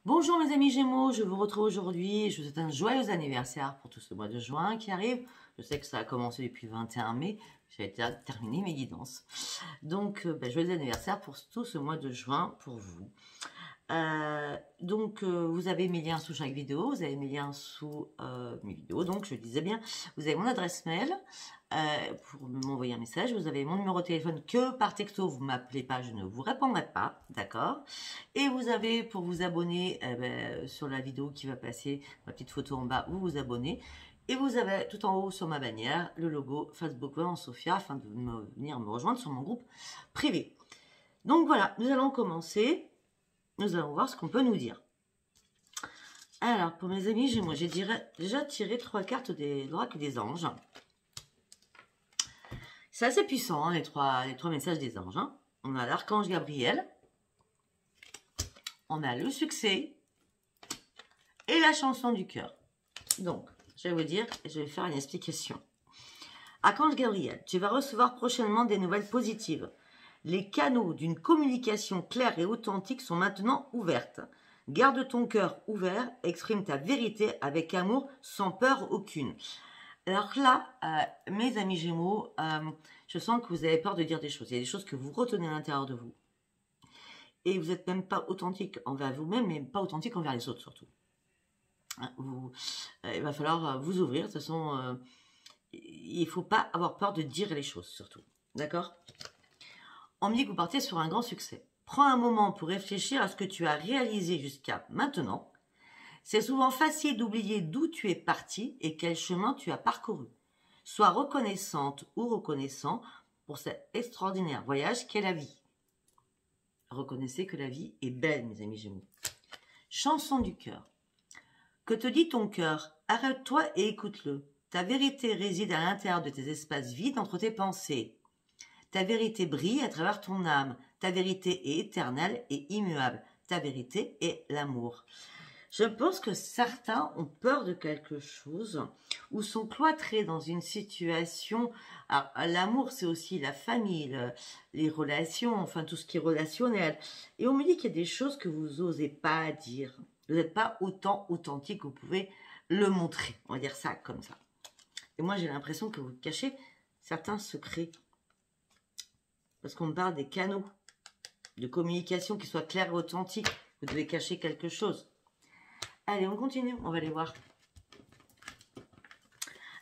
Bonjour mes amis Gémeaux, je vous retrouve aujourd'hui. Je vous souhaite un joyeux anniversaire pour tout ce mois de juin qui arrive. Je sais que ça a commencé depuis le 21 mai, j'ai terminé mes guidances. Donc, joyeux anniversaire pour tout ce mois de juin pour vous. Vous avez mes liens sous chaque vidéo, vous avez mes liens sous mes vidéos. Donc, je disais bien, vous avez mon adresse mail pour m'envoyer un message. Vous avez mon numéro de téléphone que par texto, vous ne m'appelez pas, je ne vous répondrai pas, d'accord? Et vous avez, pour vous abonner sur la vidéo qui va passer, ma petite photo en bas, vous vous abonnez. Et vous avez tout en haut sur ma bannière le logo Facebook Voyance Sophia afin de venir me rejoindre sur mon groupe privé. Donc voilà, nous allons commencer. Nous allons voir ce qu'on peut nous dire. Alors, pour mes amis Gémeaux, j'ai déjà tiré 3 cartes des oracles des anges. C'est assez puissant, hein, les trois messages des anges. Hein. On a l'archange Gabriel, on a le succès et la chanson du cœur. Donc, je vais vous dire et je vais faire une explication. Archange Gabriel, tu vas recevoir prochainement des nouvelles positives. Les canaux d'une communication claire et authentique sont maintenant ouvertes. Garde ton cœur ouvert, exprime ta vérité avec amour, sans peur aucune. Alors là, mes amis Gémeaux, je sens que vous avez peur de dire des choses. Il y a des choses que vous retenez à l'intérieur de vous. Et vous n'êtes même pas authentique envers vous-même, mais pas authentique envers les autres surtout. Il va falloir vous ouvrir. De toute façon, il ne faut pas avoir peur de dire les choses surtout. D'accord ? On me dit que vous partez sur un grand succès. Prends un moment pour réfléchir à ce que tu as réalisé jusqu'à maintenant. C'est souvent facile d'oublier d'où tu es parti et quel chemin tu as parcouru. Sois reconnaissante ou reconnaissant pour cet extraordinaire voyage qu'est la vie. Reconnaissez que la vie est belle, mes amis Gémeaux. Chanson du cœur. Que te dit ton cœur? Arrête-toi et écoute-le. Ta vérité réside à l'intérieur de tes espaces vides entre tes pensées. Ta vérité brille à travers ton âme. Ta vérité est éternelle et immuable. Ta vérité est l'amour. Je pense que certains ont peur de quelque chose ou sont cloîtrés dans une situation. L'amour, c'est aussi la famille, les relations, enfin tout ce qui est relationnel. Et on me dit qu'il y a des choses que vous n'osez pas dire. Vous n'êtes pas autant authentique que vous pouvez le montrer. On va dire ça comme ça. Et moi, j'ai l'impression que vous cachez certains secrets. Parce qu'on me parle des canaux de communication qui soient clairs et authentiques. Vous devez cacher quelque chose. Allez, on continue. On va aller voir.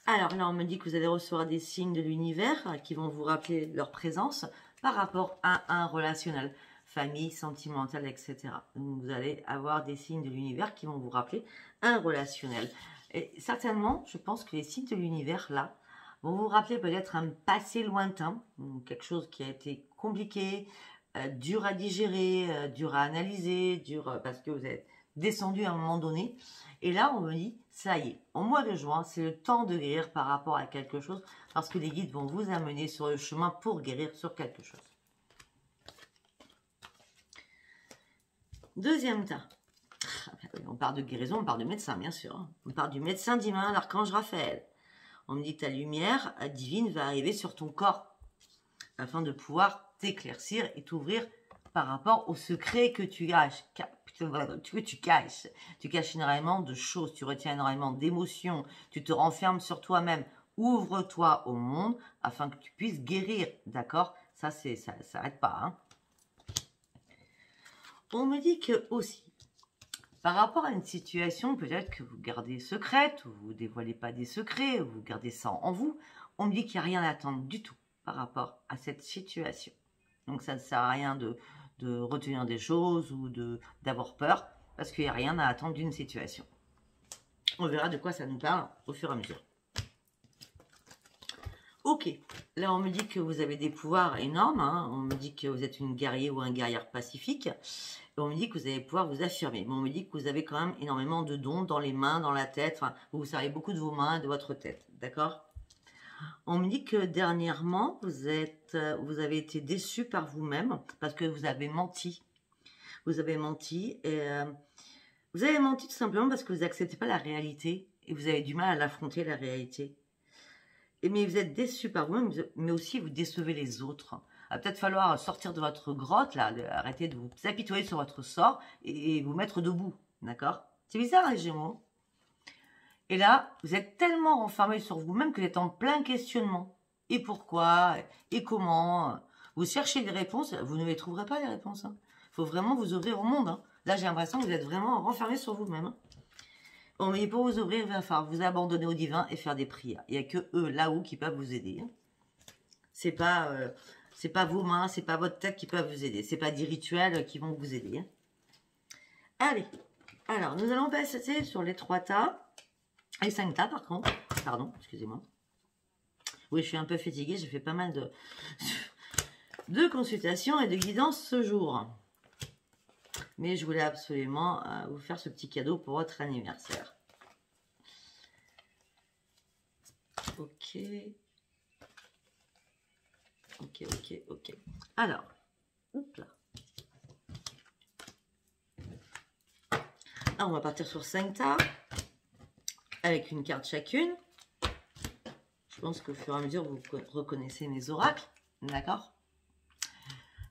Alors là, on me dit que vous allez recevoir des signes de l'univers qui vont vous rappeler leur présence par rapport à un relationnel, famille, sentimentale, etc. Donc, vous allez avoir des signes de l'univers qui vont vous rappeler un relationnel. Et certainement, je pense que les signes de l'univers, là, vont vous rappeler peut-être un passé lointain, quelque chose qui a été compliqué, dur à digérer, dur à analyser, dur parce que vous êtes descendu à un moment donné. Et là, on me dit, ça y est, au mois de juin, c'est le temps de guérir par rapport à quelque chose, parce que les guides vont vous amener sur le chemin pour guérir sur quelque chose. Deuxième tas. On parle de guérison, on parle de médecin, bien sûr. On parle du médecin divin, l'archange Raphaël. On me dit que ta lumière divine va arriver sur ton corps afin de pouvoir t'éclaircir et t'ouvrir par rapport au secret que tu caches. Tu caches énormément de choses, tu retiens énormément d'émotions, tu te renfermes sur toi-même. Ouvre-toi au monde afin que tu puisses guérir, d'accord? Ça s'arrête pas. Hein. On me dit que aussi, par rapport à une situation, peut-être que vous gardez secrète, ou vous ne dévoilez pas des secrets, ou vous gardez ça en vous, on me dit qu'il n'y a rien à attendre du tout par rapport à cette situation. Donc ça ne sert à rien de retenir des choses ou d'avoir peur, parce qu'il n'y a rien à attendre d'une situation. On verra de quoi ça nous parle au fur et à mesure. Ok, là on me dit que vous avez des pouvoirs énormes, hein. On me dit que vous êtes une guerrière ou un guerrière pacifique, et on me dit que vous allez pouvoir vous affirmer, mais on me dit que vous avez quand même énormément de dons dans les mains, dans la tête, enfin, vous vous servez beaucoup de vos mains et de votre tête, d'accord? On me dit que dernièrement, vous avez été déçu par vous-même, parce que vous avez menti. Vous avez menti, et vous avez menti tout simplement parce que vous n'acceptez pas la réalité, et vous avez du mal à l'affronter, la réalité. Mais vous êtes déçu par vous-même, mais aussi vous décevez les autres. Il va peut-être falloir sortir de votre grotte, là, arrêter de vous apitoyer sur votre sort et vous mettre debout. D'accord? C'est bizarre, les Gémeaux. Et là, vous êtes tellement renfermé sur vous-même que vous êtes en plein questionnement. Et pourquoi? Et comment? Vous cherchez des réponses, vous ne les trouverez pas, les réponses. Il faut vraiment vous ouvrir au monde. Là, j'ai l'impression que vous êtes vraiment renfermé sur vous-même. Bon, mais pour vous ouvrir, il va falloir vous abandonner au divin et faire des prières. Il n'y a que eux, là-haut, qui peuvent vous aider. C'est pas vos mains, c'est pas votre tête qui peuvent vous aider. C'est pas des rituels qui vont vous aider. Allez, alors, nous allons passer sur les 3 tas. Les 5 tas, par contre. Pardon, excusez-moi. Oui, je suis un peu fatiguée. J'ai fait pas mal de consultations et de guidances ce jour. Mais je voulais absolument vous faire ce petit cadeau pour votre anniversaire. Ok. Ok. Alors, hop là. Alors, on va partir sur 5 tas. Avec une carte chacune. Je pense qu'au fur et à mesure, vous reconnaissez mes oracles. D'accord?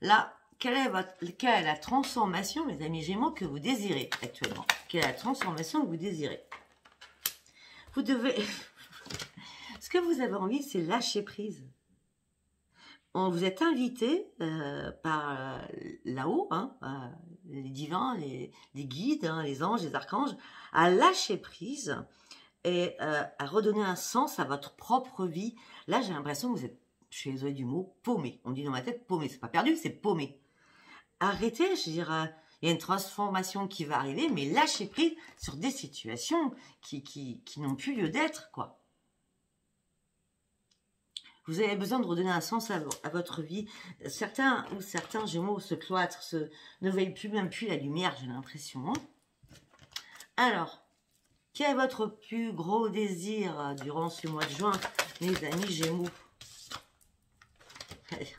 Là, quelle est la transformation, mes amis Gémeaux, que vous désirez actuellement? Quelle est la transformation que vous désirez? Vous devez... Ce que vous avez envie, c'est lâcher prise. Vous êtes invité par là-haut, les divins, les guides, les anges, les archanges, à lâcher prise et à redonner un sens à votre propre vie. Là, j'ai l'impression que vous êtes, je suis désolée du mot, paumé. On dit dans ma tête paumé. C'est pas perdu, c'est paumé. Arrêtez, je veux dire, il y a une transformation qui va arriver, mais lâchez prise sur des situations qui n'ont plus lieu d'être, quoi. Vous avez besoin de redonner un sens à votre vie. Certains Gémeaux se cloîtrent, ne veillent même plus la lumière, j'ai l'impression. Alors, quel est votre plus gros désir durant ce mois de juin, mes amis Gémeaux?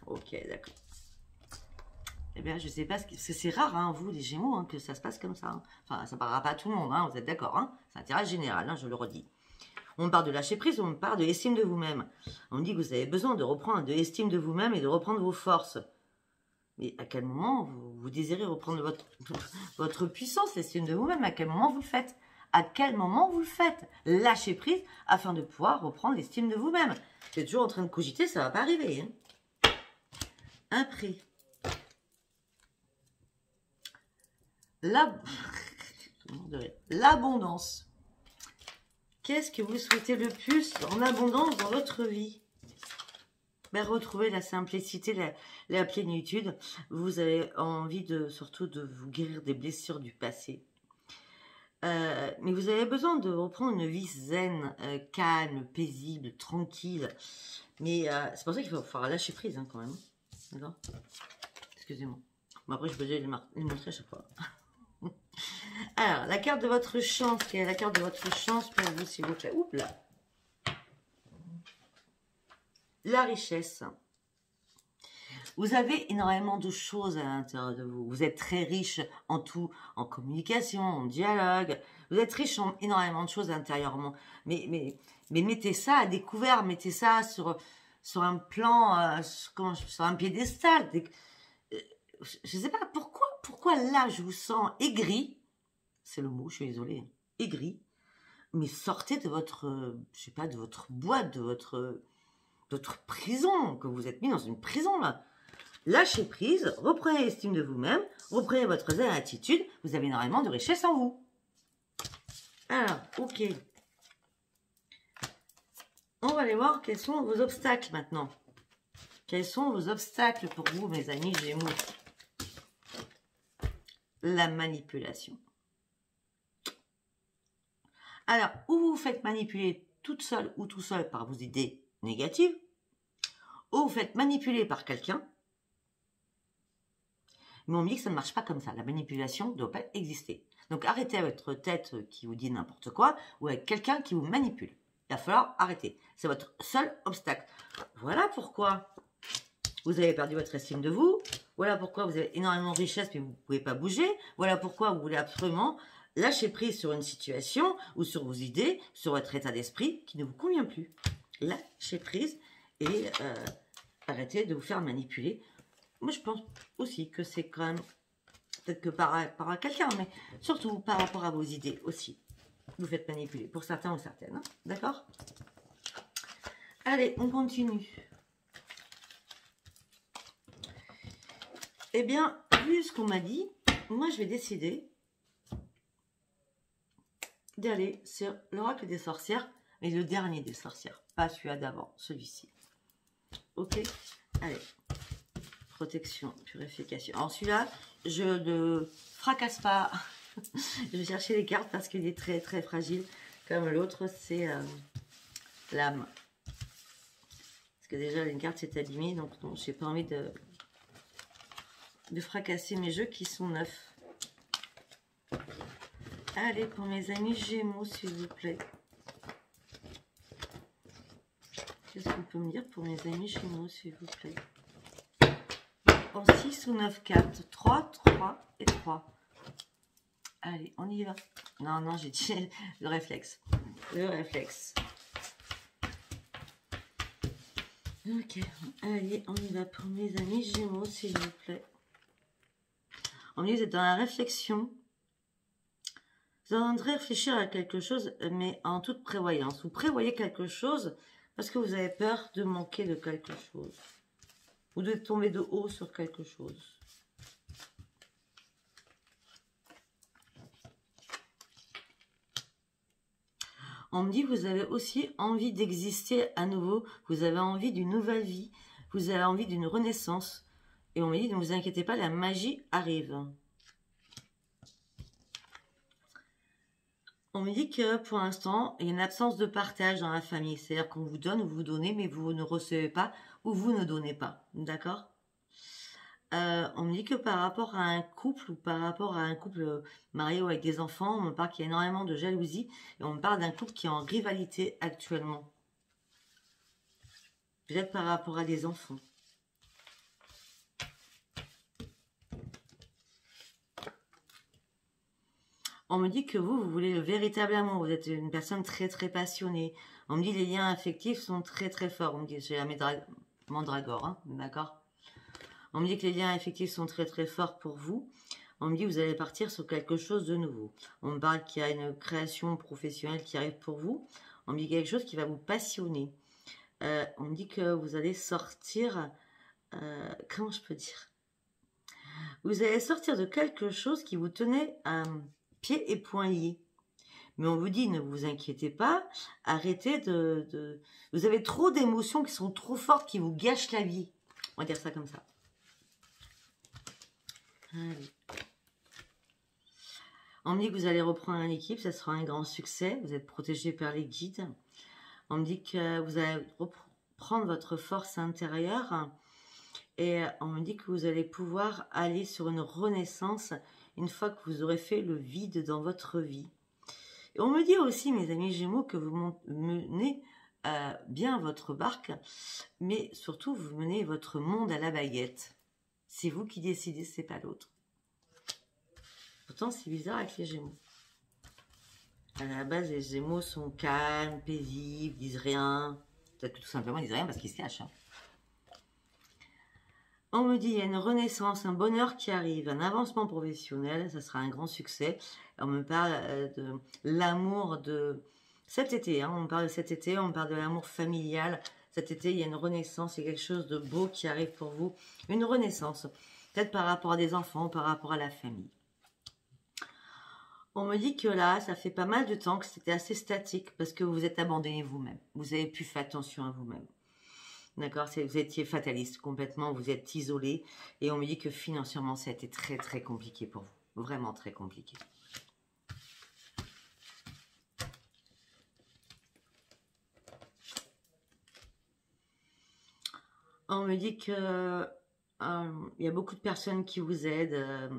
Ok, d'accord. Eh bien, je ne sais pas, parce que c'est rare, vous, les Gémeaux, que ça se passe comme ça. Enfin, ça ne parlera pas à tout le monde, vous êtes d'accord, c'est un tirage général, je le redis. On parle de lâcher prise, on parle de l'estime de vous-même. On dit que vous avez besoin de reprendre de l'estime de vous-même et de reprendre vos forces. Mais à quel moment vous désirez reprendre votre puissance, l'estime de vous-même? À quel moment vous le faites? À quel moment vous le faites? Lâchez prise afin de pouvoir reprendre l'estime de vous-même. Vous êtes toujours en train de cogiter, ça ne va pas arriver. Un prix. L'abondance. Qu'est-ce que vous souhaitez le plus en abondance dans votre vie? Retrouver la simplicité, la plénitude. Vous avez envie surtout de vous guérir des blessures du passé. Mais vous avez besoin de reprendre une vie zen, calme, paisible, tranquille. Mais c'est pour ça qu'il va falloir lâcher prise quand même. D'accord? Excusez-moi. Bon, après, je peux déjà les montrer à chaque fois. Alors, la carte de votre chance. Quelle est la carte de votre chance pour vous, s'il vous plaît? Oups là. La richesse. Vous avez énormément de choses à l'intérieur de vous. Vous êtes très riche en tout, en communication, en dialogue. Vous êtes riche en énormément de choses intérieurement. Mais mettez ça à découvert, mettez ça sur un plan, sur un piédestal. Je ne sais pas pourquoi là je vous sens aigri. C'est le mot, je suis désolée. Aigri. Mais sortez de votre, je sais pas, de votre boîte, de votre prison, que vous êtes mis dans une prison là. Lâchez prise, reprenez l'estime de vous-même, reprenez votre zen attitude, vous avez énormément de richesse en vous. Alors, ok. On va aller voir quels sont vos obstacles maintenant. Quels sont vos obstacles pour vous, mes amis Gémeaux? La manipulation. Alors, ou vous faites manipuler toute seule ou tout seul par vos idées négatives, ou vous faites manipuler par quelqu'un. Mais on me dit que ça ne marche pas comme ça. La manipulation ne doit pas exister. Donc arrêtez avec votre tête qui vous dit n'importe quoi ou avec quelqu'un qui vous manipule. Il va falloir arrêter. C'est votre seul obstacle. Voilà pourquoi vous avez perdu votre estime de vous. Voilà pourquoi vous avez énormément de richesse mais vous ne pouvez pas bouger. Voilà pourquoi vous voulez absolument lâcher prise sur une situation ou sur vos idées, sur votre état d'esprit qui ne vous convient plus. Lâchez prise et arrêtez de vous faire manipuler. Moi, je pense aussi que c'est quand même peut-être que par rapport à quelqu'un, mais surtout par rapport à vos idées aussi. Vous faites manipuler, pour certains ou certaines, hein, d'accord? Allez, on continue. Eh bien, vu ce qu'on m'a dit, moi je vais décider d'aller sur l'oracle des sorcières, mais le dernier des sorcières, pas celui-là d'avant, celui-ci. Ok, allez. Protection, purification. Alors celui-là, je ne fracasse pas. Je vais chercher les cartes parce qu'il est très très fragile. Comme l'autre, c'est l'âme. Parce que déjà, une carte s'est abîmée, donc je n'ai pas envie de fracasser mes jeux qui sont neufs. Allez, pour mes amis Gémeaux, s'il vous plaît. Qu'est-ce qu'on peut me dire pour mes amis Gémeaux, s'il vous plaît? En 6 ou 9 cartes. 3, 3 et 3. Allez, on y va. Non, non, j'ai dit le réflexe. Le réflexe. Ok, allez, on y va pour mes amis Gémeaux, s'il vous plaît. En milieu, vous êtes dans la réflexion. Vous êtes en train de réfléchir à quelque chose, mais en toute prévoyance. Vous prévoyez quelque chose parce que vous avez peur de manquer de quelque chose. Ou de tomber de haut sur quelque chose. On me dit que vous avez aussi envie d'exister à nouveau. Vous avez envie d'une nouvelle vie. Vous avez envie d'une renaissance. Et on me dit, ne vous inquiétez pas, la magie arrive. On me dit que pour l'instant, il y a une absence de partage dans la famille. C'est-à-dire qu'on vous donne, vous donnez, mais vous ne recevez pas ou vous ne donnez pas. D'accord? On me dit que par rapport à un couple ou par rapport à un couple marié ou avec des enfants, on me parle qu'il y a énormément de jalousie et on me parle d'un couple qui est en rivalité actuellement. Peut-être par rapport à des enfants. On me dit que vous voulez le véritable amour. Vous êtes une personne très très passionnée. On me dit que les liens affectifs sont très très forts. On me dit, j'ai la mandragore, hein, d'accord? On me dit que les liens affectifs sont très très forts pour vous. On me dit que vous allez partir sur quelque chose de nouveau. On me parle qu'il y a une création professionnelle qui arrive pour vous. On me dit quelque chose qui va vous passionner. On me dit que vous allez sortir... comment je peux dire? Vous allez sortir de quelque chose qui vous tenait pieds et poings liés. Mais on vous dit, ne vous inquiétez pas, arrêtez de... Vous avez trop d'émotions qui sont trop fortes, qui vous gâchent la vie. On va dire ça comme ça. Allez. On me dit que vous allez reprendre un équipe, ça sera un grand succès. Vous êtes protégé par les guides. On me dit que vous allez reprendre votre force intérieure. Et on me dit que vous allez pouvoir aller sur une renaissance une fois que vous aurez fait le vide dans votre vie. Et on me dit aussi, mes amis Gémeaux, que vous menez bien votre barque, mais surtout, vous menez votre monde à la baguette. C'est vous qui décidez, c'est pas l'autre. Pourtant, c'est bizarre avec les Gémeaux. À la base, les Gémeaux sont calmes, paisibles, disent rien. Peut-être que tout simplement, ils disent rien parce qu'ils se cachent. Hein. On me dit, il y a une renaissance, un bonheur qui arrive, un avancement professionnel, ça sera un grand succès. On me parle de l'amour de cet été, hein, on me parle de cet été, on me parle de l'amour familial. Cet été, il y a une renaissance, il y a quelque chose de beau qui arrive pour vous. Une renaissance, peut-être par rapport à des enfants, par rapport à la famille. On me dit que là, ça fait pas mal de temps que c'était assez statique parce que vous vous êtes abandonné vous-même. Vous avez plus fait attention à vous-même. D'accord, vous étiez fataliste complètement, vous êtes isolé. Et on me dit que financièrement, ça a été très très compliqué pour vous. Vraiment très compliqué. On me dit que il y a beaucoup de personnes qui vous aident,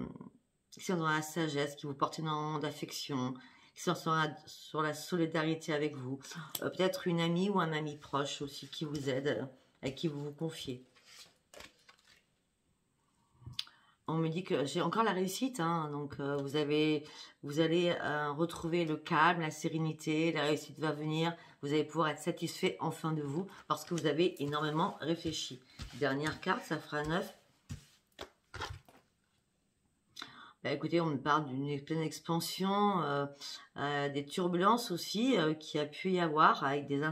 qui sont dans la sagesse, qui vous portent énormément d'affection, qui sont sur la solidarité avec vous. Peut-être une amie ou un ami proche aussi qui vous aide, à qui vous vous confiez. On me dit que j'ai encore la réussite, hein, donc vous allez retrouver le calme, la sérénité, la réussite va venir, vous allez pouvoir être satisfait enfin de vous parce que vous avez énormément réfléchi. Dernière carte, ça fera 9. Bah, écoutez, on me parle d'une pleine expansion, des turbulences aussi qui a pu y avoir avec des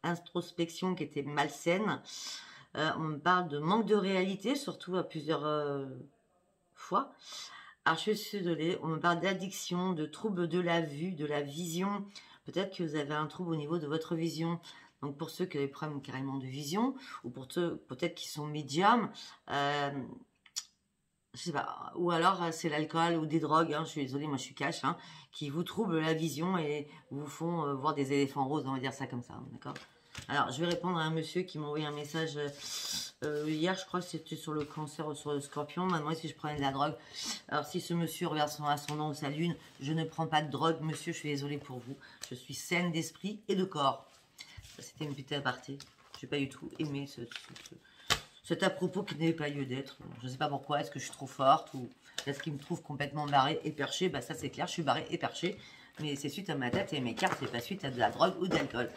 introspections qui étaient malsaines. On me parle de manque de réalité, surtout à plusieurs fois. Alors, je suis désolée, on me parle d'addiction, de troubles de la vue, de la vision. Peut-être que vous avez un trouble au niveau de votre vision. Donc, pour ceux qui ont des problèmes carrément de vision, ou pour ceux peut-être qui sont médiums, je sais pas, ou alors c'est l'alcool ou des drogues, hein, je suis désolée, moi je suis cash, hein, qui vous troublent la vision et vous font voir des éléphants roses, on va dire ça comme ça, d'accord? Alors, je vais répondre à un monsieur qui m'a envoyé un message hier, je crois que c'était sur le cancer ou sur le scorpion, m'a demandé si je prenais de la drogue. Alors, si ce monsieur regarde son ascendant ou sa lune, je ne prends pas de drogue, monsieur, je suis désolée pour vous. Je suis saine d'esprit et de corps. C'était une petite aparté. Je n'ai pas du tout aimé cet à propos qui n'avait pas lieu d'être. Je ne sais pas pourquoi, est-ce que je suis trop forte ou est-ce qu'il me trouve complètement barrée et perchée? Bah ça c'est clair, je suis barrée et perchée, mais c'est suite à ma tête et mes cartes, c'est pas suite à de la drogue ou de l'alcool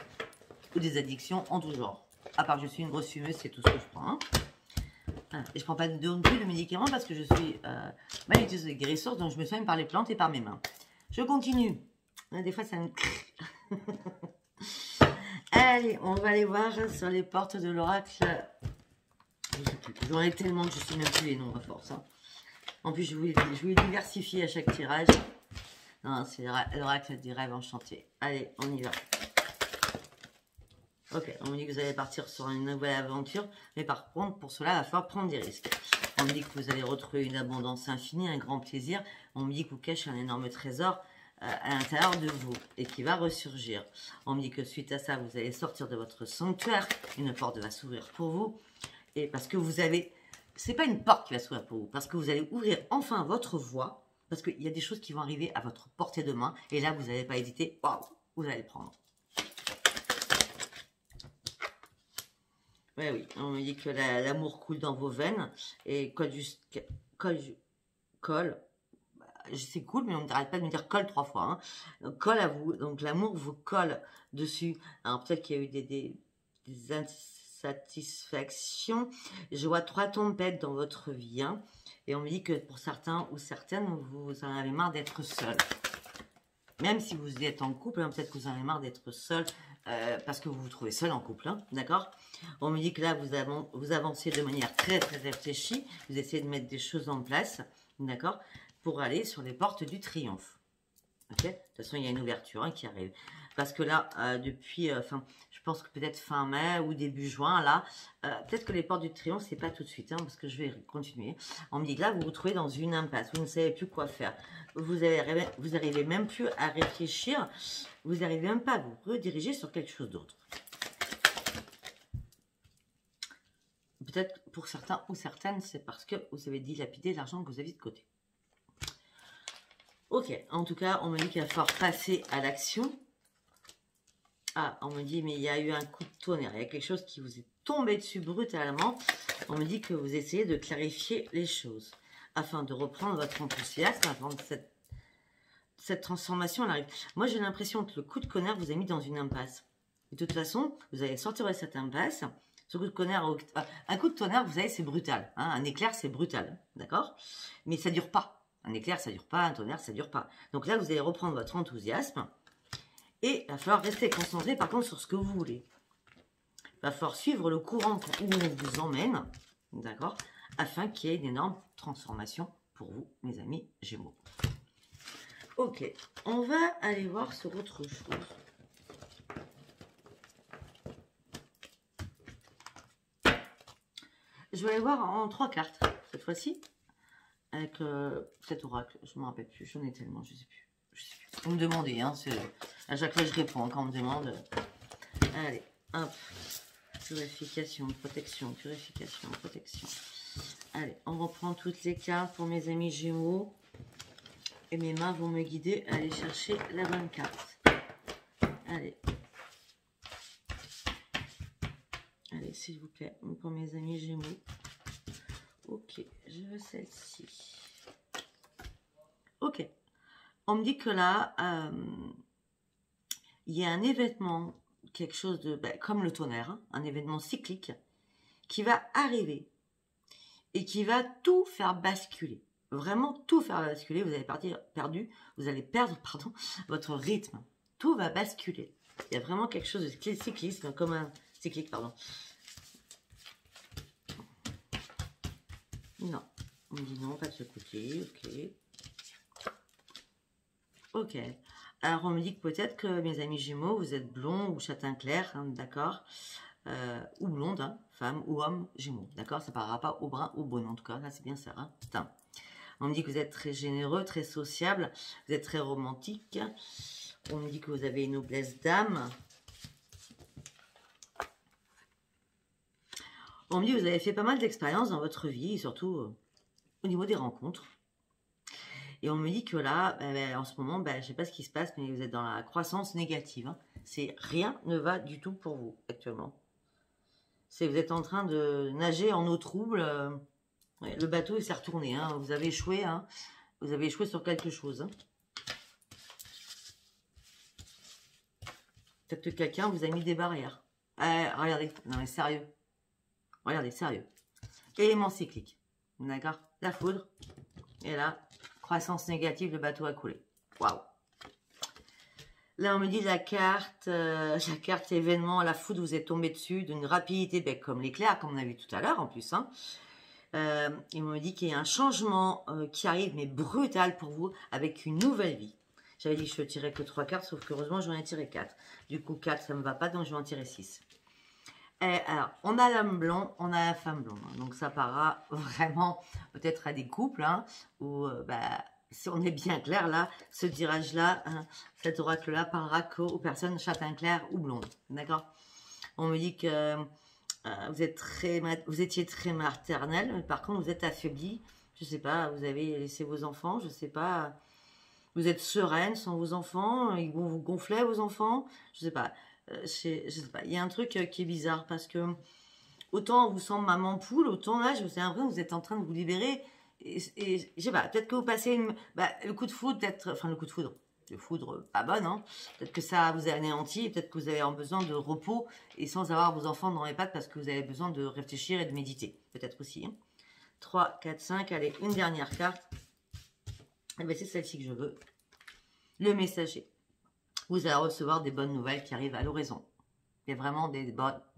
ou des addictions en tout genre. À part que je suis une grosse fumeuse, c'est tout ce que je prends. Hein. Voilà. Et je prends pas non plus de médicaments parce que je suis maladieuse et guérisseuse, donc je me soigne par les plantes et par mes mains. Je continue. Des fois ça me... Allez, on va aller voir sur les portes de l'oracle. J'en ai tellement que je ne sais même plus les noms à force. Hein. En plus, je voulais diversifier à chaque tirage. Non, c'est l'oracle des rêves enchantés. Allez, on y va. Ok, on me dit que vous allez partir sur une nouvelle aventure. Mais par contre, pour cela, il va falloir prendre des risques. On me dit que vous allez retrouver une abondance infinie, un grand plaisir. On me dit que vous cachez un énorme trésor à l'intérieur de vous et qui va ressurgir. On me dit que suite à ça, vous allez sortir de votre sanctuaire. Une porte va s'ouvrir pour vous. Et parce que vous avez... C'est pas une porte qui va s'ouvrir pour vous. Parce que vous allez ouvrir enfin votre voie. Parce qu'il y a des choses qui vont arriver à votre portée de main. Et là, vous n'allez pas hésiter. Waouh, vous allez le prendre. Ouais, oui, on me dit que l'amour coule dans vos veines. Et colle. C'est cool, mais on n'arrête pas de me dire colle 3 fois. Hein. Donc, colle à vous. Donc, l'amour vous colle dessus. Alors, peut-être qu'il y a eu des insatisfactions. Je vois 3 tempêtes dans votre vie. Hein. Et on me dit que pour certains ou certaines, vous en avez marre d'être seul. Même si vous êtes en couple, hein, peut-être que vous en avez marre d'être seul parce que vous vous trouvez seul en couple. Hein, d'accord? On me dit que là, vous avancez de manière très, très réfléchie. Vous essayez de mettre des choses en place. D'accord? Pour aller sur les portes du triomphe. Ok, de toute façon, il y a une ouverture hein, qui arrive. Parce que là, depuis, je pense que peut-être fin mai ou début juin, là, peut-être que les portes du triomphe, c'est pas tout de suite, hein, parce que je vais continuer. On me dit que là, vous vous trouvez dans une impasse, vous ne savez plus quoi faire. Vous n'arrivez même plus à réfléchir, vous n'arrivez même pas à vous rediriger sur quelque chose d'autre. Peut-être pour certains ou certaines, c'est parce que vous avez dilapidé l'argent que vous aviez de côté. Ok, en tout cas, on me dit qu'il va falloir passer à l'action. Ah, on me dit, mais il y a eu un coup de tonnerre. Il y a quelque chose qui vous est tombé dessus brutalement. On me dit que vous essayez de clarifier les choses afin de reprendre votre enthousiasme avant que cette transformation arrive. Moi, j'ai l'impression que le coup de tonnerre vous a mis dans une impasse. Et de toute façon, vous allez sortir de cette impasse. Ce coup de tonnerre, un coup de tonnerre, vous savez, c'est brutal. Hein, un éclair, c'est brutal. D'accord? Mais ça ne dure pas. Un éclair, ça ne dure pas. Un tonnerre, ça ne dure pas. Donc là, vous allez reprendre votre enthousiasme. Et il va falloir rester concentré, par contre, sur ce que vous voulez. Il va falloir suivre le courant où on vous emmène. D'accord? Afin qu'il y ait une énorme transformation pour vous, mes amis Gémeaux. Ok. On va aller voir sur autre chose. Je vais aller voir en 3 cartes, cette fois-ci. Avec cet oracle, je ne me rappelle plus, j'en ai tellement, je ne sais plus. Vous me demandez, hein, à chaque fois je réponds quand on me demande. Allez, hop, purification, protection, purification, protection. Allez, on reprend toutes les cartes pour mes amis Gémeaux. Et mes mains vont me guider à aller chercher la bonne carte. Allez. Allez, s'il vous plaît, pour mes amis Gémeaux. Ok, je veux celle-ci. Ok. On me dit que là, il y a un événement, quelque chose de comme le tonnerre, hein, un événement cyclique qui va arriver et qui va tout faire basculer. vraiment tout faire basculer. Vous allez vous allez perdre, pardon, votre rythme. Tout va basculer. Il y a vraiment quelque chose de cyclisme, comme un cyclique, pardon. Non, on me dit non, pas de ce côté, ok. Ok. Alors, on me dit que peut-être que mes amis Gémeaux, vous êtes blond ou châtain clair, hein, d'accord, ou blonde, hein, femme ou homme Gémeaux, d'accord. Ça ne parlera pas au brun ou brune, en tout cas, là, c'est bien ça. Hein. Putain. On me dit que vous êtes très généreux, très sociable, vous êtes très romantique. On me dit que vous avez une noblesse d'âme. On me dit que vous avez fait pas mal d'expériences dans votre vie, surtout au niveau des rencontres. Et on me dit que là, en ce moment, je ne sais pas ce qui se passe, mais vous êtes dans la croissance négative. Hein. Rien ne va du tout pour vous actuellement. Vous êtes en train de nager en eau trouble. Le bateau s'est retourné. Hein. Vous avez échoué. Hein. Vous avez échoué sur quelque chose. Hein. Peut-être que quelqu'un vous a mis des barrières. Regardez, non mais sérieux. Regardez, sérieux. Élément cyclique. D'accord? La foudre. Et là, croissance négative, le bateau a coulé. Waouh. Là, on me dit la carte événement, la foudre, vous êtes tombé dessus d'une rapidité comme l'éclair, comme on a vu tout à l'heure en plus. Hein. Il me dit qu'il y a un changement qui arrive, mais brutal pour vous, avec une nouvelle vie. J'avais dit que je ne tirais que 3 cartes, sauf que heureusement, j'en ai tiré 4. Du coup, 4, ça ne me va pas, donc je vais en tirer 6. Alors, on a l'homme blond, on a la femme blonde. Donc, ça parlera vraiment peut-être à des couples hein, où, si on est bien clair, là, ce tirage-là, hein, cet oracle-là parlera qu'aux personnes châtain clair ou blondes. D'accord? On me dit que vous étiez très maternel, mais par contre, vous êtes affaibli. Je ne sais pas, vous avez laissé vos enfants, je ne sais pas. Vous êtes sereine sans vos enfants, ils vont vous gonfler vos enfants, je ne sais pas. Je sais pas, il y a un truc qui est bizarre parce que autant on vous sent maman poule, autant là, j'ai l'impression que vous êtes en train de vous libérer. Et je sais pas, peut-être que vous passez le coup de foudre, le foudre pas bonne, hein. Peut-être que ça vous a anéanti, peut-être que vous avez besoin de repos et sans avoir vos enfants dans les pattes parce que vous avez besoin de réfléchir et de méditer. Peut-être aussi. Hein. 3, 4, 5, allez, une dernière carte. Et bien c'est celle-ci que je veux. Le messager. Vous allez recevoir des bonnes nouvelles qui arrivent à l'horizon. Il y a vraiment des bonnes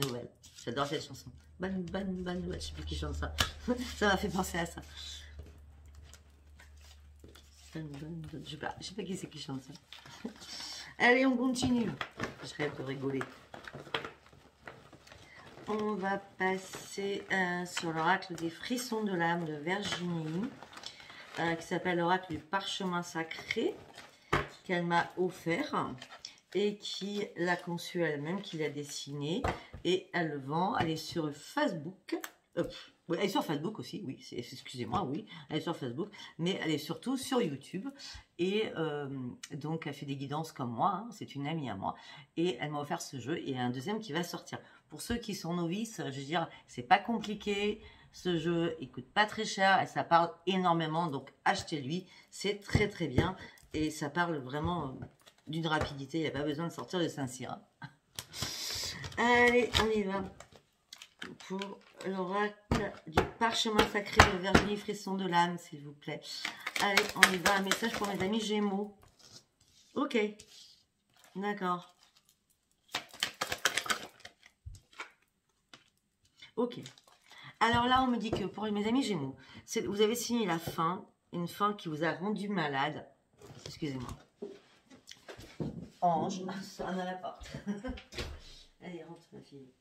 nouvelles. J'adore cette chanson. Bonne nouvelle. Je sais plus qui chante ça. Ça m'a fait penser à ça. Je sais pas qui c'est qui chante ça. Allez, on continue. Je rêve de rigoler. On va passer sur l'oracle des frissons de l'âme de Virginie, qui s'appelle l'oracle du parchemin sacré, qu'elle m'a offert et qui l'a conçu elle-même, qui l'a dessiné et elle le vend. Elle est sur Facebook. Oui, elle est sur Facebook aussi, oui, excusez-moi, oui, elle est sur Facebook, mais elle est surtout sur YouTube. Et donc, elle fait des guidances comme moi, hein, c'est une amie à moi. Et elle m'a offert ce jeu et un deuxième qui va sortir. Pour ceux qui sont novices, je veux dire, c'est pas compliqué. Ce jeu, il coûte pas très cher et ça parle énormément, donc achetez-lui, c'est très très bien. Et ça parle vraiment d'une rapidité, il n'y a pas besoin de sortir de Saint-Cyr. Allez, on y va. Pour l'oracle du parchemin sacré de Virginie, frisson de l'âme, s'il vous plaît. Allez, on y va. Un message pour mes amis Gémeaux. Ok. D'accord. Ok. Alors là, on me dit que pour mes amis Gémeaux, vous avez signé la fin, une fin qui vous a rendu malade. Excusez-moi. Ange, ça sonne à la porte. Allez, rentre ma fille.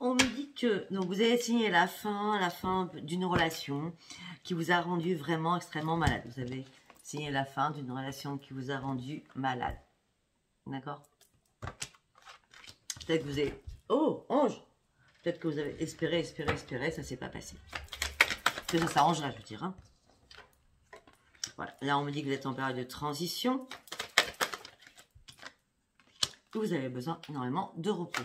On me dit que donc vous avez signé la fin d'une relation qui vous a rendu vraiment extrêmement malade. Vous avez signé la fin d'une relation qui vous a rendu malade. D'accord? Peut-être que vous avez... Oh, ange! Peut-être que vous avez espéré, ça s'est pas passé. Que ça s'arrangera, je veux dire. Hein. Voilà. Là, on me dit que vous êtes en période de transition. Que vous avez besoin énormément de repos.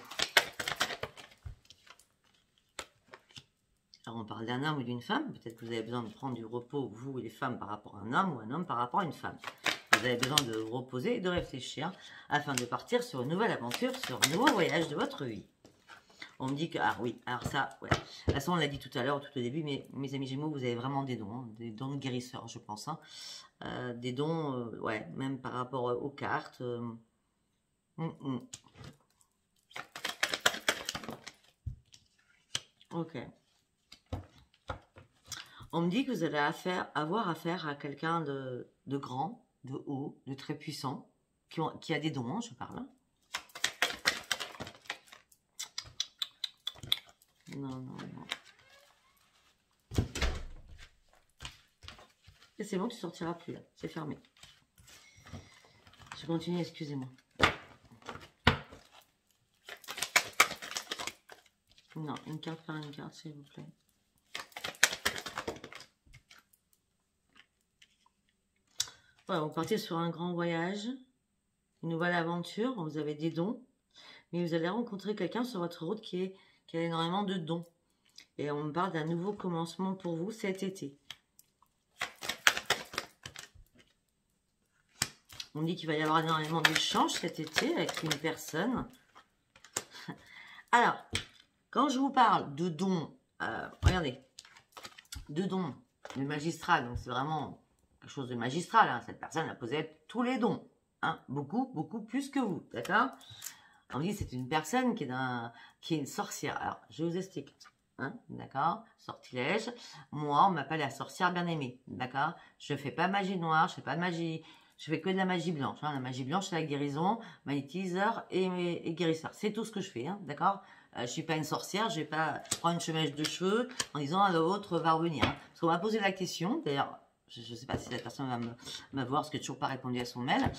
Alors, on parle d'un homme ou d'une femme. Peut-être que vous avez besoin de prendre du repos, vous les femmes, par rapport à un homme ou un homme par rapport à une femme. Vous avez besoin de vous reposer et de réfléchir afin de partir sur une nouvelle aventure, sur un nouveau voyage de votre vie. On me dit que, ah oui, alors ça, ouais. De toute façon, on l'a dit tout à l'heure, tout au début, mais mes amis Gémeaux, vous avez vraiment des dons, hein, des dons de guérisseurs, je pense. Hein. Des dons, ouais, même par rapport aux cartes. Ok. On me dit que vous allez avoir affaire à quelqu'un de grand, de haut, de très puissant, qui a des dons, hein, je parle. Non, non, non. Et c'est bon, tu sortiras plus là. C'est fermé. Je continue, excusez-moi. Non, une carte par une carte, s'il vous plaît. Voilà, vous partez sur un grand voyage, une nouvelle aventure, vous avez des dons, mais vous allez rencontrer quelqu'un sur votre route qui a énormément de dons. Et on me parle d'un nouveau commencement pour vous cet été. On me dit qu'il va y avoir énormément d'échanges cet été avec une personne. Alors, quand je vous parle de dons, regardez, de dons, de magistral, donc c'est vraiment quelque chose de magistral. Hein. Cette personne a posé tous les dons, hein, beaucoup, beaucoup plus que vous, d'accord? On me dit c'est une personne qui est une sorcière. Alors, je vous explique. Hein, d'accord, sortilège. Moi, on m'appelle la sorcière bien-aimée, d'accord. Je fais pas magie noire, je fais pas de magie, je fais que de la magie blanche. Hein. La magie blanche, c'est la guérison, magnétiseur et guérisseur. C'est tout ce que je fais, hein, d'accord. Je suis pas une sorcière, je vais pas prendre une mèche de cheveux en disant à l'autre va revenir. Hein. Parce qu'on m'a posé la question, d'ailleurs, je ne sais pas si la personne va me voir, parce qu'elle n'a toujours pas répondu à son mail.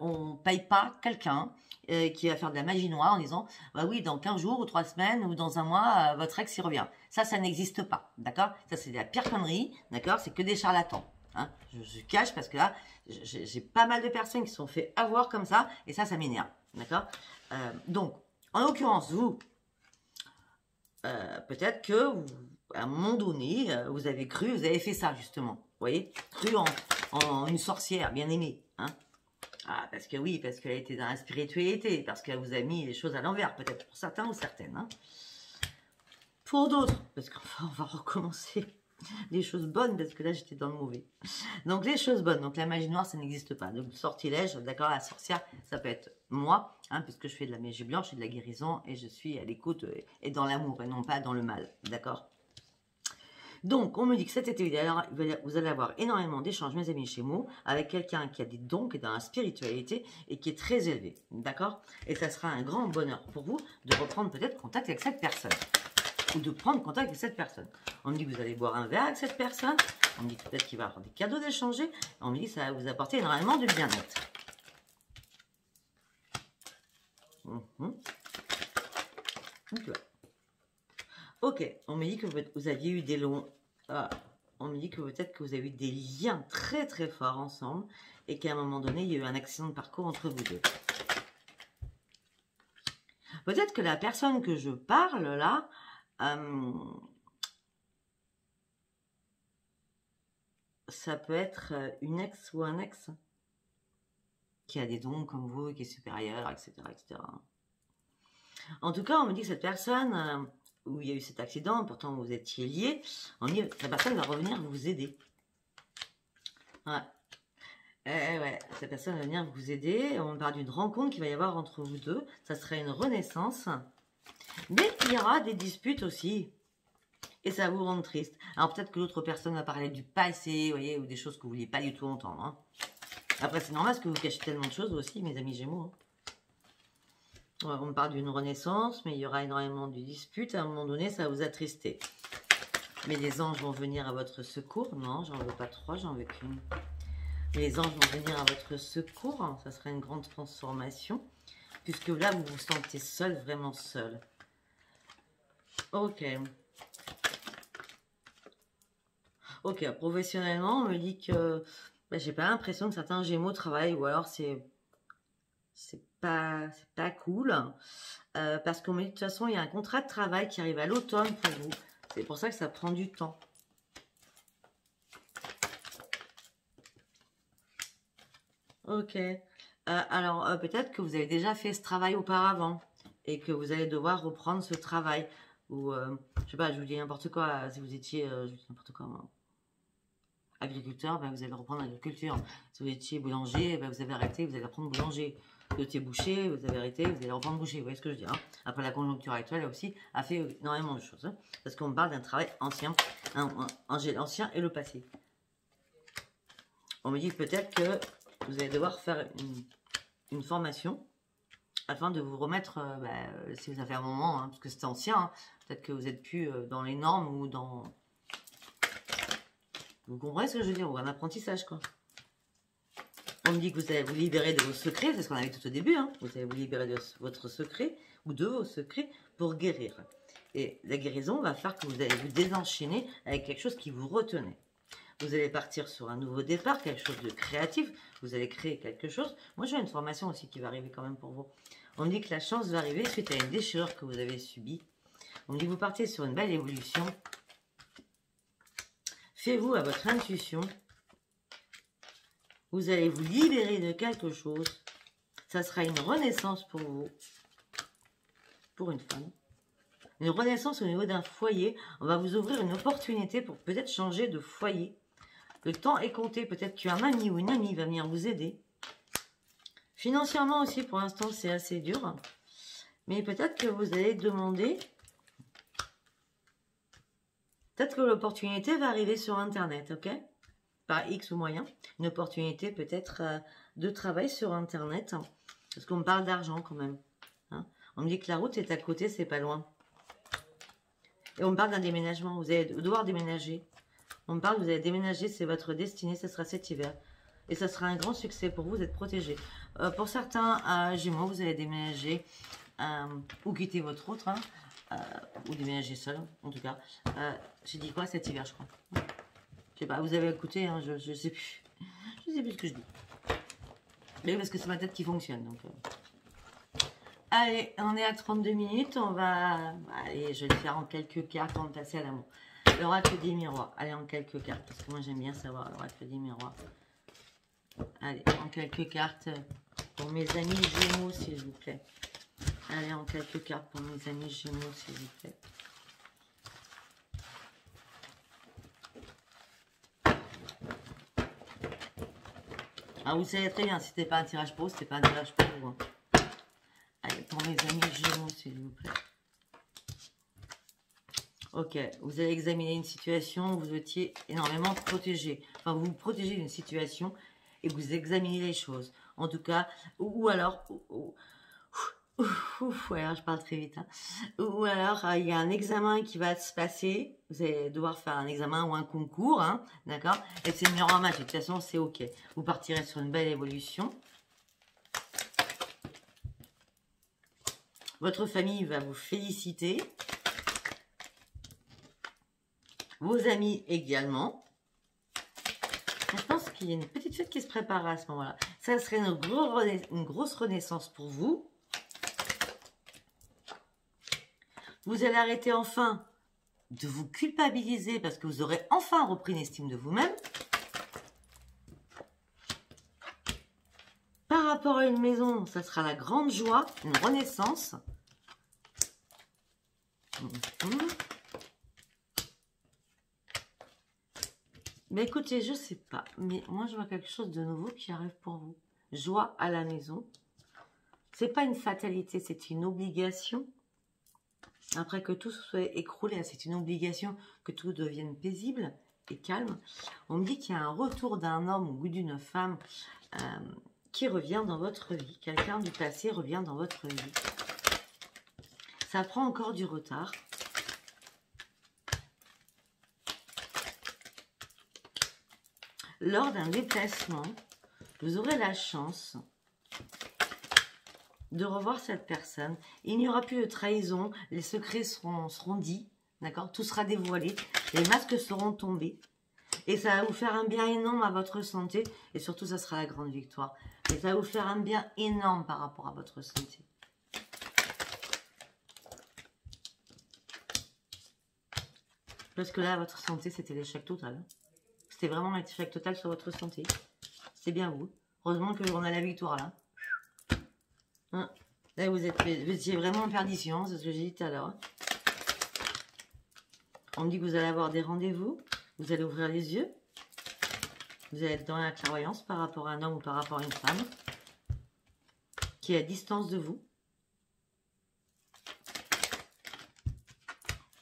On ne paye pas quelqu'un qui va faire de la magie noire en disant bah oui, dans 15 jours ou 3 semaines ou dans un mois, votre ex y revient. Ça n'existe pas, d'accord? Ça, c'est de la pire connerie, d'accord? C'est que des charlatans. Hein, je cache parce que là, j'ai pas mal de personnes qui se sont fait avoir comme ça, et ça m'énerve, d'accord? Donc, en l'occurrence, vous, peut-être que à un moment donné, vous avez cru, vous avez fait ça justement, vous voyez, cru en une sorcière bien aimée, hein? Ah, parce que oui, parce qu'elle était dans la spiritualité, parce qu'elle vous a mis les choses à l'envers, peut-être pour certains ou certaines. Hein. Pour d'autres, parce qu'on va recommencer les choses bonnes, parce que là j'étais dans le mauvais. Donc les choses bonnes, donc la magie noire ça n'existe pas. Donc sortilège, d'accord, la sorcière, ça peut être moi, hein, puisque je fais de la magie blanche et de la guérison, et je suis à l'écoute et dans l'amour, et non pas dans le mal, d'accord. Donc, on me dit que cet été, vous allez avoir énormément d'échanges, mes amis, chez moi, avec quelqu'un qui a des dons, qui est dans la spiritualité et qui est très élevé. D'accord? Et ça sera un grand bonheur pour vous de reprendre peut-être contact avec cette personne. Ou de prendre contact avec cette personne. On me dit que vous allez boire un verre avec cette personne. On me dit peut-être qu'il va y avoir des cadeaux d'échanger. On me dit que ça va vous apporter énormément de bien-être. Ok, on me dit que vous aviez eu des longs... on me dit que peut-être que vous avez eu des liens très très forts ensemble et qu'à un moment donné, il y a eu un accident de parcours entre vous deux. Peut-être que la personne que je parle là, ça peut être une ex ou un ex qui a des dons comme vous, qui est supérieur, etc., etc. En tout cas, on me dit que cette personne... où il y a eu cet accident, pourtant vous étiez liés, on dit que la personne va revenir vous aider. Ouais. Ouais, cette personne va venir vous aider. On parle d'une rencontre qu'il va y avoir entre vous deux. Ça serait une renaissance. Mais il y aura des disputes aussi. Et ça vous rend triste. Alors peut-être que l'autre personne va parler du passé, vous voyez, ou des choses que vous ne vouliez pas du tout entendre. Hein. Après, c'est normal parce que vous cachez tellement de choses aussi, mes amis Gémeaux. Hein. On me parle d'une renaissance, mais il y aura énormément de disputes. À un moment donné, ça va vous attrister. Mais les anges vont venir à votre secours. Non, j'en veux pas 3, j'en veux qu'une. Les anges vont venir à votre secours. Ça sera une grande transformation. Puisque là, vous vous sentez seul, vraiment seul. Ok. Ok, professionnellement, on me dit que j'ai pas l'impression que certains Gémeaux travaillent, ou alors c'est pas cool. Parce qu'on me dit de toute façon, il y a un contrat de travail qui arrive à l'automne pour vous. C'est pour ça que ça prend du temps. Ok. Alors, peut-être que vous avez déjà fait ce travail auparavant. et que vous allez devoir reprendre ce travail. Ou, je sais pas, je vous dis n'importe quoi, si vous étiez, je vous dis n'importe quoi, moi, agriculteur, ben, vous allez reprendre l'agriculture. Si vous étiez boulanger, ben, vous avez arrêté, vous allez reprendre boulanger. Si vous étiez boucher, vous avez arrêté, vous allez reprendre boucher. Vous voyez ce que je veux dire, hein? Après, la conjoncture actuelle, elle aussi, a fait énormément de choses. Hein, parce qu'on parle d'un travail ancien, l'ancien et le passé. On me dit peut-être que vous allez devoir faire une formation afin de vous remettre, si ça fait un moment, hein, parce que c'était ancien, hein, peut-être que vous n'êtes plus dans les normes ou dans... Vous comprenez ce que je veux dire? Ou un apprentissage, quoi. On me dit que vous allez vous libérer de vos secrets, c'est ce qu'on avait tout au début, hein. Vous allez vous libérer de votre secret ou de vos secrets pour guérir. Et la guérison va faire que vous allez vous désenchaîner avec quelque chose qui vous retenait. Vous allez partir sur un nouveau départ, quelque chose de créatif. Vous allez créer quelque chose. Moi, j'ai une formation aussi qui va arriver quand même pour vous. On me dit que la chance va arriver suite à une déchirure que vous avez subie. On me dit que vous partez sur une belle évolution. Faites-vous à votre intuition. Vous allez vous libérer de quelque chose. Ça sera une renaissance pour vous. Pour une femme. Une renaissance au niveau d'un foyer. On va vous ouvrir une opportunité pour peut-être changer de foyer. Le temps est compté. Peut-être qu'un ami ou une amie va venir vous aider. Financièrement aussi, pour l'instant, c'est assez dur. Mais peut-être que vous allez demander... Peut-être que l'opportunité va arriver sur Internet, ok? Par X ou moyen. Une opportunité peut-être de travail sur Internet. Parce qu'on me parle d'argent quand même. Hein, on me dit que la route est à côté, c'est pas loin. Et on me parle d'un déménagement. Vous allez devoir déménager. On me parle, vous allez déménager, c'est votre destinée, ce sera cet hiver. Et ça sera un grand succès pour vous d'être protégé. Pour certains Gémeaux, vous allez déménager ou quitter votre autre, hein, ou déménager seul, en tout cas. J'ai dit quoi cet hiver, je crois. Je sais pas, vous avez écouté, hein, je sais plus. Je sais plus ce que je dis. Mais parce que c'est ma tête qui fonctionne. Donc, Allez, on est à 32 minutes. On va... Allez, je vais le faire en quelques cartes avant de passer à l'amour. L'oracle des miroirs. Allez, en quelques cartes. Parce que moi, j'aime bien savoir l'oracle des miroirs. Allez, en quelques cartes pour mes amis Gémeaux, s'il vous plaît. Allez, en quelques cartes pour mes amis Gémeaux, s'il vous plaît. Ah, vous savez très bien, si c'était pas un tirage pour vous, c'était pas un tirage pour vous. Hein. Allez, pour mes amis Gémeaux, s'il vous plaît. Ok, vous allez examiner une situation où vous étiez énormément protégé. Enfin, vous vous protégez d'une situation et vous examinez les choses. En tout cas, ou alors... je parle très vite. Hein. Ou alors, il y a un examen qui va se passer. Vous allez devoir faire un examen ou un concours. Hein, d'accord? Et c'est le miroir magique. De toute façon, c'est ok. Vous partirez sur une belle évolution. Votre famille va vous féliciter. Vos amis également. Je pense qu'il y a une petite fête qui se prépare à ce moment-là. Ça serait une grosse renaissance pour vous. Vous allez arrêter enfin de vous culpabiliser parce que vous aurez enfin repris une estime de vous-même. Par rapport à une maison, ça sera la grande joie, une renaissance. Mais écoutez, je sais pas. Mais moi, je vois quelque chose de nouveau qui arrive pour vous. Joie à la maison. C'est pas une fatalité, c'est une obligation. Après que tout soit écroulé, c'est une obligation que tout devienne paisible et calme. On me dit qu'il y a un retour d'un homme ou d'une femme qui revient dans votre vie. Quelqu'un du passé revient dans votre vie. Ça prend encore du retard. Lors d'un déplacement, vous aurez la chance de revoir cette personne. Il n'y aura plus de trahison, les secrets seront dits, d'accord? Tout sera dévoilé, les masques seront tombés. Et ça va vous faire un bien énorme à votre santé. Et surtout, ça sera la grande victoire. Et ça va vous faire un bien énorme par rapport à votre santé. Parce que là, votre santé, c'était l'échec total. C'était vraiment l'échec total sur votre santé. C'est bien vous. Heureusement qu'on a la victoire là. Hein? Là, vous étiez vraiment en perdition, c'est ce que j'ai dit tout à l'heure. On me dit que vous allez avoir des rendez-vous, vous allez ouvrir les yeux, vous allez être dans la clairvoyance par rapport à un homme ou par rapport à une femme qui est à distance de vous.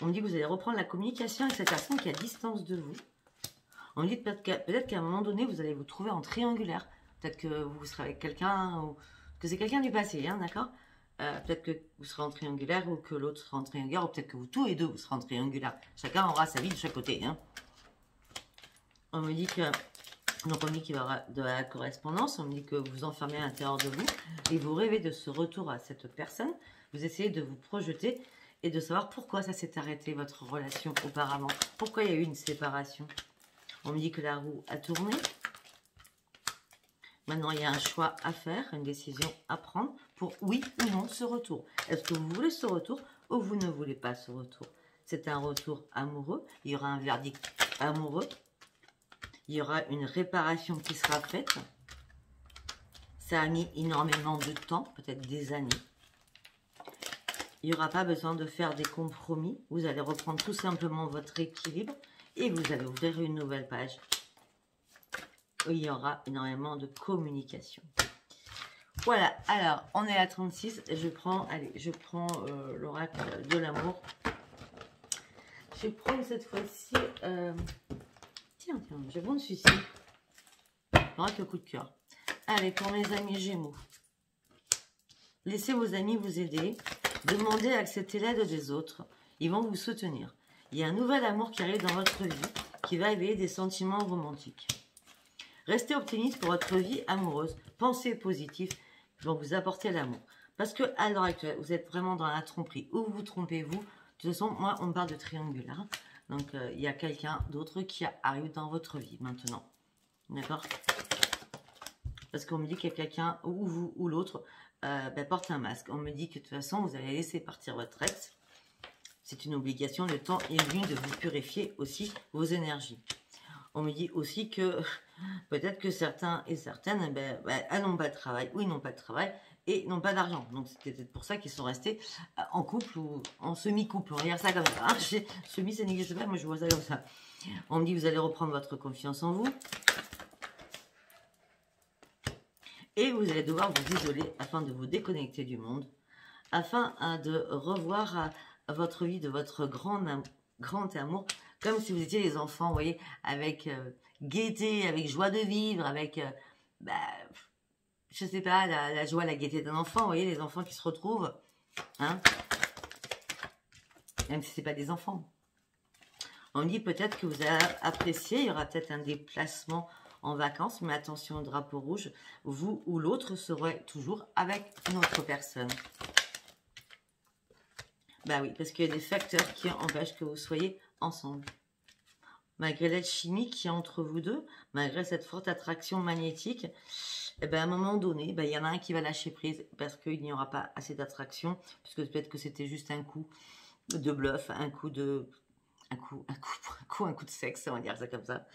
On me dit que vous allez reprendre la communication avec cette personne qui est à distance de vous. On me dit peut-être qu'à un moment donné, vous allez vous trouver en triangulaire. Peut-être que vous serez avec quelqu'un, ou que c'est quelqu'un du passé, hein, d'accord? Peut-être que vous serez en triangulaire ou que l'autre sera en triangulaire, ou peut-être que vous tous les deux vous serez en triangulaire. Chacun aura sa vie de chaque côté. Hein. On me dit que donc on me dit qu'il va y avoir de la correspondance. On me dit que vous vous enfermez à l'intérieur de vous et vous rêvez de ce retour à cette personne. Vous essayez de vous projeter et de savoir pourquoi ça s'est arrêté votre relation auparavant. Pourquoi il y a eu une séparation. On me dit que la roue a tourné. Maintenant, il y a un choix à faire, une décision à prendre pour oui ou non ce retour. Est-ce que vous voulez ce retour ou vous ne voulez pas ce retour? C'est un retour amoureux. Il y aura un verdict amoureux. Il y aura une réparation qui sera faite. Ça a mis énormément de temps, peut-être des années. Il n'y aura pas besoin de faire des compromis. Vous allez reprendre tout simplement votre équilibre et vous allez ouvrir une nouvelle page. Il y aura énormément de communication. Voilà, alors on est à 36. Je prends l'oracle de l'amour. Je vais prendre cette fois-ci. Tiens, je vais prendre celui-ci. L'oracle coup de cœur. Allez, pour mes amis Gémeaux. Laissez vos amis vous aider. Demandez à accepter l'aide des autres. Ils vont vous soutenir. Il y a un nouvel amour qui arrive dans votre vie qui va éveiller des sentiments romantiques. Restez optimiste pour votre vie amoureuse. Pensez positif. Ils vont vous apporter l'amour. Parce que à l'heure actuelle, vous êtes vraiment dans la tromperie. Ou vous trompez-vous. De toute façon, moi, on me parle de triangulaire. Donc, il y a quelqu'un d'autre qui arrive dans votre vie maintenant. D'accord? Parce qu'on me dit qu'il y a quelqu'un, ou vous, ou l'autre, porte un masque. On me dit que de toute façon, vous allez laisser partir votre ex. C'est une obligation. Le temps est venu de vous purifier aussi vos énergies. On me dit aussi que peut-être que certains et certaines elles n'ont pas de travail ou ils n'ont pas de travail et n'ont pas d'argent. Donc c'est peut-être pour ça qu'ils sont restés en couple ou en semi-couple. On va dire ça comme ça. Semi, ça n'existe pas, moi je vois ça comme ça. On me dit que vous allez reprendre votre confiance en vous. Et vous allez devoir vous isoler afin de vous déconnecter du monde. Afin de revoir votre vie de votre grand amour. Comme si vous étiez les enfants, vous voyez, avec gaieté, avec joie de vivre, avec, je sais pas, la joie, la gaieté d'un enfant, vous voyez, les enfants qui se retrouvent, hein, même si ce n'est pas des enfants. On dit peut-être que vous allez apprécier, il y aura peut-être un déplacement en vacances, mais attention au drapeau rouge, vous ou l'autre serez toujours avec une autre personne. Bah oui, parce qu'il y a des facteurs qui empêchent que vous soyez ensemble. Malgré l'alchimie qu'il y a entre vous deux, malgré cette forte attraction magnétique, à un moment donné, il y en a un qui va lâcher prise parce qu'il n'y aura pas assez d'attraction, puisque peut-être que c'était juste un coup de bluff, un coup de sexe, on va dire ça comme ça.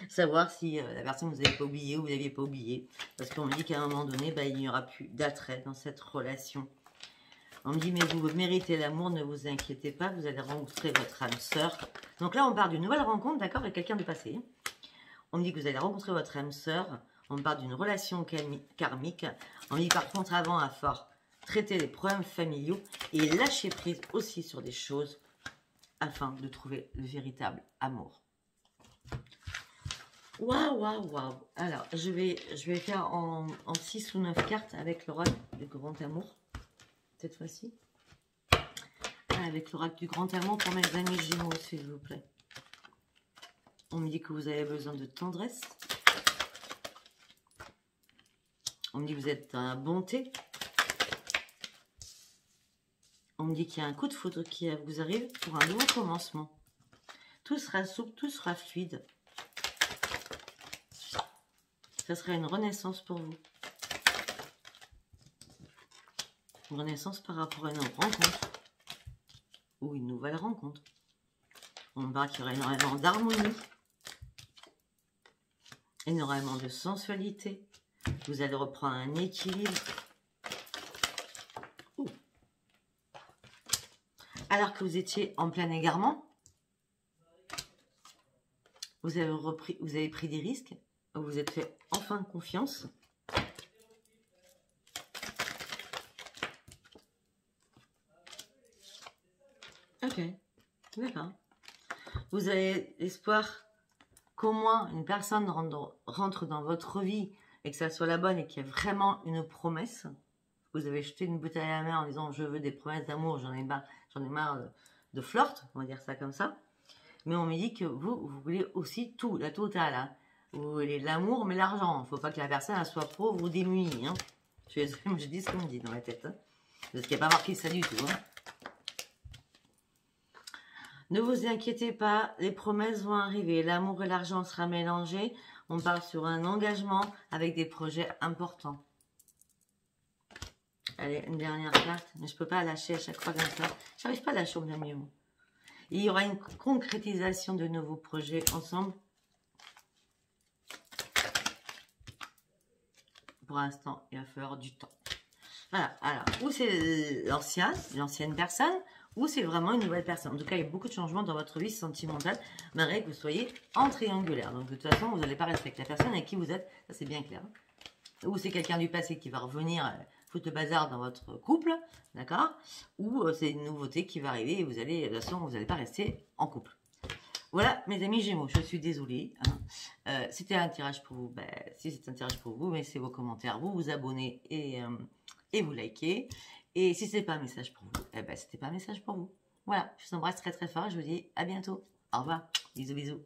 Savoir si la personne vous n'avez pas oublié ou vous n'aviez pas oublié, parce qu'on me dit qu'à un moment donné, il n'y aura plus d'attrait dans cette relation. On me dit, mais vous méritez l'amour, ne vous inquiétez pas, vous allez rencontrer votre âme sœur. Donc là, on parle d'une nouvelle rencontre, d'accord, avec quelqu'un du passé. On me dit que vous allez rencontrer votre âme sœur. On me parle d'une relation karmique. On me dit, par contre, avant, à fort, traiter les problèmes familiaux et lâcher prise aussi sur des choses afin de trouver le véritable amour. Waouh, waouh, waouh. Alors, je vais faire en 6 ou 9 cartes avec l'oracle du grand amour. Cette fois-ci. Avec l'oracle du grand amour pour mes amis Gémeaux, s'il vous plaît. On me dit que vous avez besoin de tendresse. On me dit que vous êtes dans la bonté. On me dit qu'il y a un coup de foudre qui vous arrive pour un nouveau commencement. Tout sera souple, tout sera fluide. Ça sera une renaissance pour vous. Une renaissance par rapport à une rencontre ou une nouvelle rencontre. On me parle qu'il y aura énormément d'harmonie, énormément de sensualité. Vous allez reprendre un équilibre Alors que vous étiez en plein égarement, vous avez pris des risques, vous vous êtes fait enfin confiance. Ok, d'accord. Vous avez l'espoir qu'au moins une personne rentre dans votre vie et que ça soit la bonne et qu'il y ait vraiment une promesse. Vous avez jeté une bouteille à la mer en disant je veux des promesses d'amour, j'en ai marre de flirt, on va dire ça comme ça. Mais on me dit que vous voulez aussi tout, la totale. Hein. Vous voulez l'amour, mais l'argent. Il ne faut pas que la personne elle soit pauvre ou démunie. Hein. Je dis ce qu'on me dit dans ma tête. Hein. Parce qu'il n'y a pas marqué ça du tout. Hein. Ne vous inquiétez pas, les promesses vont arriver. L'amour et l'argent sera mélangé. On part sur un engagement avec des projets importants. Allez, une dernière carte. Mais je ne peux pas lâcher à chaque fois comme ça. Je n'arrive pas à lâcher au bien mieux. Il y aura une concrétisation de nouveaux projets ensemble. Pour l'instant, il va falloir du temps. Voilà, alors, ou c'est l'ancienne personne, ou c'est vraiment une nouvelle personne. En tout cas, il y a beaucoup de changements dans votre vie sentimentale, malgré que vous soyez en triangulaire. Donc, de toute façon, vous n'allez pas rester avec la personne avec qui vous êtes, ça c'est bien clair. Ou c'est quelqu'un du passé qui va revenir foutre le bazar dans votre couple, d'accord? Ou c'est une nouveauté qui va arriver et vous allez, de toute façon, vous n'allez pas rester en couple. Voilà, mes amis Gémeaux, je suis désolée. Hein. C'était un tirage pour vous. Ben, si c'est un tirage pour vous, mettez vos commentaires, vous vous abonnez et vous likez. Et si ce n'est pas un message pour vous, eh ben, c'était pas un message pour vous. Voilà, je vous embrasse très très fort et je vous dis à bientôt. Au revoir, bisous bisous.